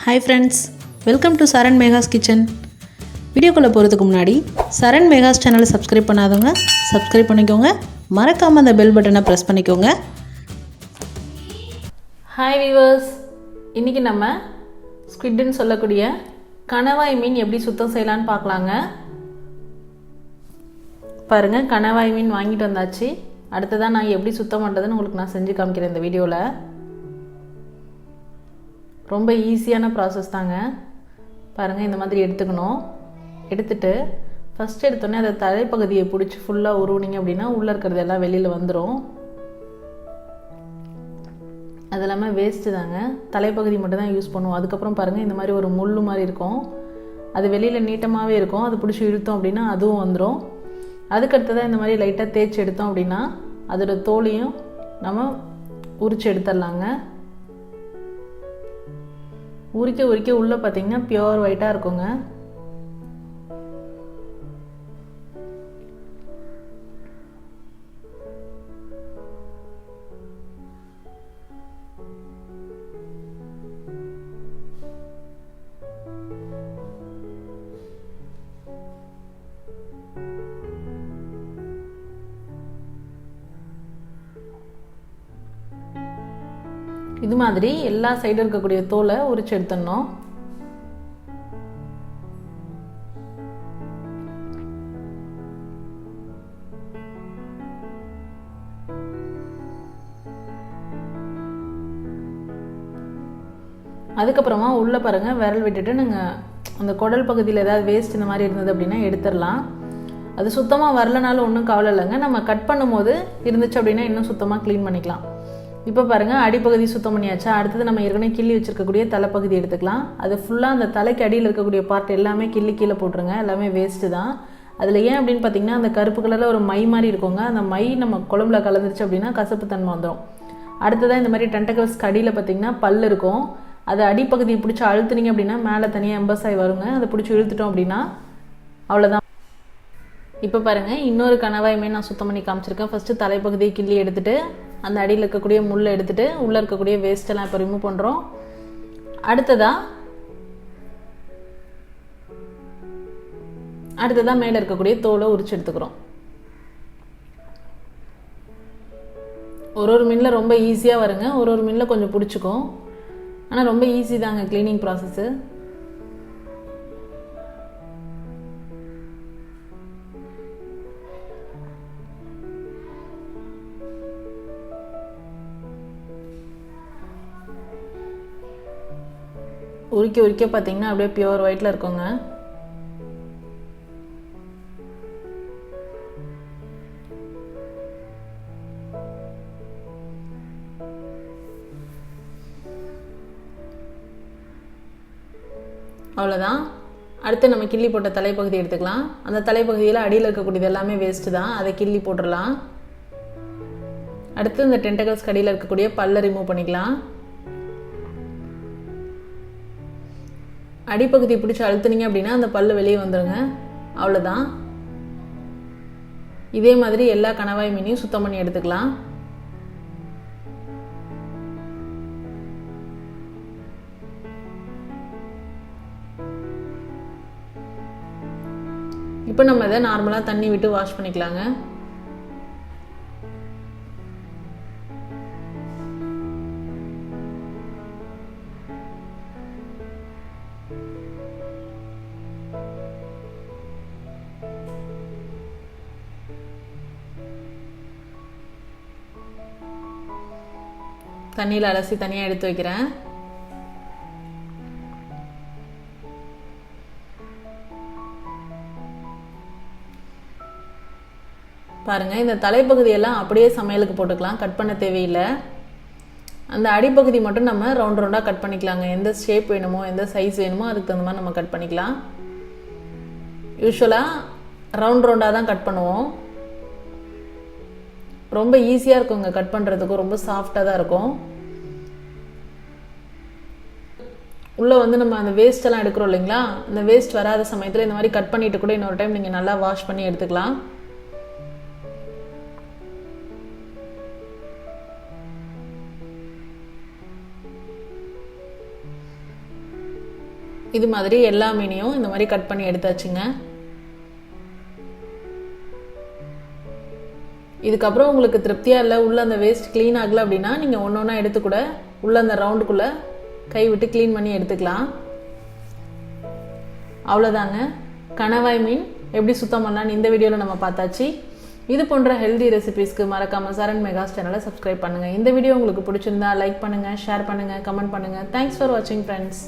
Hi friends, welcome to Saran Mega's Kitchen. வீடியோக்குள்ள போறதுக்கு முன்னாடி சரண் மேகாஸ் சேனலை சப்ஸ்கிரைப் பண்ணாதவங்க சப்ஸ்கிரைப் பண்ணிக்கோங்க. மறக்காம அந்த பெல் பட்டனை பிரஸ் பண்ணிக்கோங்க. ஹாய் வியூவர்ஸ், இன்னைக்கு நம்ம ஸ்குவிட்னு சொல்லக்கூடிய கணவாய் மீன் எப்படி சுத்தம் செய்யலாம்னு பார்க்கலாங்க. பாருங்க, கணவாய் மீன் வாங்கிட்டு வந்தாச்சு. அடுத்ததான் நான் எப்படி சுத்தம் பண்ணுறதுன்னு உங்களுக்கு நான் செஞ்சு காமிக்கிறேன் இந்த வீடியோவில். ரொம்ப ஈஸியான ப்ராசஸ் தாங்க. பாருங்கள், இந்த மாதிரி எடுத்துக்கணும். எடுத்துட்டு ஃபஸ்ட்டு எடுத்தோடனே அதை தலைப்பகுதியை பிடிச்சி ஃபுல்லாக உருவினீங்க அப்படின்னா உள்ளே இருக்கிறது எல்லாம் வெளியில் வந்துடும். அது இல்லாமல் வேஸ்ட்டு தாங்க, தலைப்பகுதி மட்டும் தான் யூஸ் பண்ணுவோம். அதுக்கப்புறம் பாருங்கள், இந்த மாதிரி ஒரு முள் மாதிரி இருக்கும், அது வெளியில் நீட்டமாகவே இருக்கும். அது பிடிச்சி இழுத்தோம் அப்படின்னா அதுவும் வந்துடும். அதுக்கடுத்ததான் இந்த மாதிரி லைட்டாக தேய்ச்சி எடுத்தோம் அப்படின்னா அதோட தோலையும் நம்ம உரித்து எடுத்துடலாங்க. உரிக்க உரிக்க உள்ளே பார்த்தீங்கன்னா பியோர் ஒயிட்டாக இருக்குங்க. இது மாதிரி எல்லா சைடும் இருக்கக்கூடிய தோலை உரிச்சு எடுத்துடணும். அதுக்கப்புறமா உள்ள பாருங்க, விரல் விட்டுட்டு நீங்கள் அந்த குடல் பகுதியில் ஏதாவது வேஸ்ட் இந்த மாதிரி இருந்தது அப்படின்னா எடுத்துடலாம். அது சுத்தமாக வரலனாலும் ஒன்றும் கவலை இல்லைங்க. நம்ம கட் பண்ணும்போது இருந்துச்சு அப்படின்னா இன்னும் சுத்தமாக க்ளீன் பண்ணிக்கலாம். இப்போ பாருங்கள், அடிப்பகுதி சுத்தம் பண்ணியாச்சா. அடுத்தது நம்ம ஏற்கனவே கிள்ளி வச்சுருக்கக்கூடிய தலைப்பகுதி எடுத்துக்கலாம். அது ஃபுல்லாக அந்த தலைக்கு அடியில் இருக்கக்கூடிய பார்ட் எல்லாமே கிள்ளி கீழே போட்டுருங்க. எல்லாமே வேஸ்ட்டு தான். அதில் ஏன் அப்படின்னு பார்த்தீங்கன்னா, அந்த கருப்பு கலரில் ஒரு மை மாதிரி இருக்குங்க. அந்த மை நம்ம குழம்புல கலந்துருச்சு அப்படின்னா கசப்பு தன்மை வந்துடும். அடுத்ததான் இந்த மாதிரி டென்டக்கல்ஸ் அடியில் பார்த்தீங்கன்னா பல் இருக்கும். அது அடிப்பகுதியை பிடிச்சி அழுத்துனீங்க அப்படின்னா மேலே தனியாக எம்பசாய் வருங்க. அதை பிடிச்சி இழுத்துட்டோம் அப்படின்னா அவ்வளோதான். இப்போ பாருங்கள், இன்னொரு கணவாய் மீன் நான் சுத்தம் பண்ணி காமிச்சிருக்கேன். ஃபஸ்ட்டு தலைப்பகுதியை கிள்ளி எடுத்துகிட்டு அந்த அடியில் இருக்கக்கூடிய முள்ளை எடுத்துகிட்டு உள்ளே இருக்கக்கூடிய வேஸ்ட்டெல்லாம் இப்போ ரிமூவ் பண்ணுறோம். அடுத்ததாக மேலே இருக்கக்கூடிய தோலை உரிச்சு எடுத்துக்கிறோம். ஒரு மீனில் ரொம்ப ஈஸியாக வருங்க, ஒரு மீனில் கொஞ்சம் பிடிச்சிக்கும். ஆனால் ரொம்ப ஈஸி தாங்க க்ளீனிங் ப்ராசஸ்ஸு. உரிக்க உரிக்க பார்த்தீங்கன்னா அப்படியே பியோர் ஒயிட்டில் இருக்குங்க. அவ்வளோதான். அடுத்து நம்ம கிள்ளி போட்ட தலைப்பகுதி எடுத்துக்கலாம். அந்த தலைப்பகுதியில் அடியில் இருக்கக்கூடியது எல்லாமே வேஸ்ட்டு தான், அதை கிள்ளி போட்டுடலாம். அடுத்து இந்த டென்டகல்ஸ் அடியில் இருக்கக்கூடிய பல்லை ரிமூவ் பண்ணிக்கலாம். அடிப்பகுதி பிடிச்சி அழுத்துனீங்க அப்படின்னா அந்த பல்லு வெளியே வந்துடுங்க. அவ்வளோதான். இதே மாதிரி எல்லா கணவாய் மீனையும் சுத்தம் பண்ணி எடுத்துக்கலாம். இப்போ நம்ம இதை நார்மலாக தண்ணி விட்டு வாஷ் பண்ணிக்கலாங்க. தண்ணியில் அலசி தனியாக எடுத்து வைக்கிறேன். பாருங்கள், இந்த தலைப்பகுதியெல்லாம் அப்படியே சமையலுக்கு போட்டுக்கலாம், கட் பண்ண தேவையில்லை. அந்த அடிப்பகுதி மட்டும் நம்ம ரவுண்ட் ரவுண்டாக கட் பண்ணிக்கலாங்க. எந்த ஷேப் வேணுமோ எந்த சைஸ் வேணுமோ அதுக்கு தகுந்த மாதிரி நம்ம கட் பண்ணிக்கலாம். யூஸ்வலாக ரவுண்ட் ரவுண்டாக தான் கட் பண்ணுவோம். ரொம்ப ஈஸியாக இருக்குங்க கட் பண்ணுறதுக்கும், ரொம்ப சாஃப்டாக தான் இருக்கும். உள்ளே வந்து நம்ம அந்த வேஸ்ட்டெல்லாம் எடுக்கிறோம் இல்லைங்களா, அந்த வேஸ்ட் வராத சமயத்தில் இந்த மாதிரி கட் பண்ணிவிட்டு கூட இன்னொரு டைம் நீங்கள் நல்லா வாஷ் பண்ணி எடுத்துக்கலாம். இது மாதிரி எல்லா மீனையும் இந்த மாதிரி கட் பண்ணி எடுத்தாச்சுங்க. இதுக்கப்புறம் உங்களுக்கு திருப்தியாக இல்லை, உள்ள அந்த வேஸ்ட் க்ளீன் ஆகலை அப்படின்னா நீங்கள் ஒன்று ஒன்றா எடுத்து கூட உள்ள அந்த ரவுண்டுக்குள்ளே கை விட்டு க்ளீன் பண்ணி எடுத்துக்கலாம். அவ்வளோதாங்க, கணவாய் மீன் எப்படி சுத்தம் பண்ணலான்னு இந்த வீடியோவில் நம்ம பார்த்தாச்சு. இது போன்ற ஹெல்தி ரெசிபீஸ்க்கு மறக்காமல் சரண் மெகாஸ் சேனலை சப்ஸ்கிரைப் பண்ணுங்கள். இந்த வீடியோ உங்களுக்கு பிடிச்சிருந்தா லைக் பண்ணுங்கள், ஷேர் பண்ணுங்கள், கமெண்ட் பண்ணுங்கள். தேங்க்ஸ் ஃபார் வாட்சிங் ஃப்ரெண்ட்ஸ்.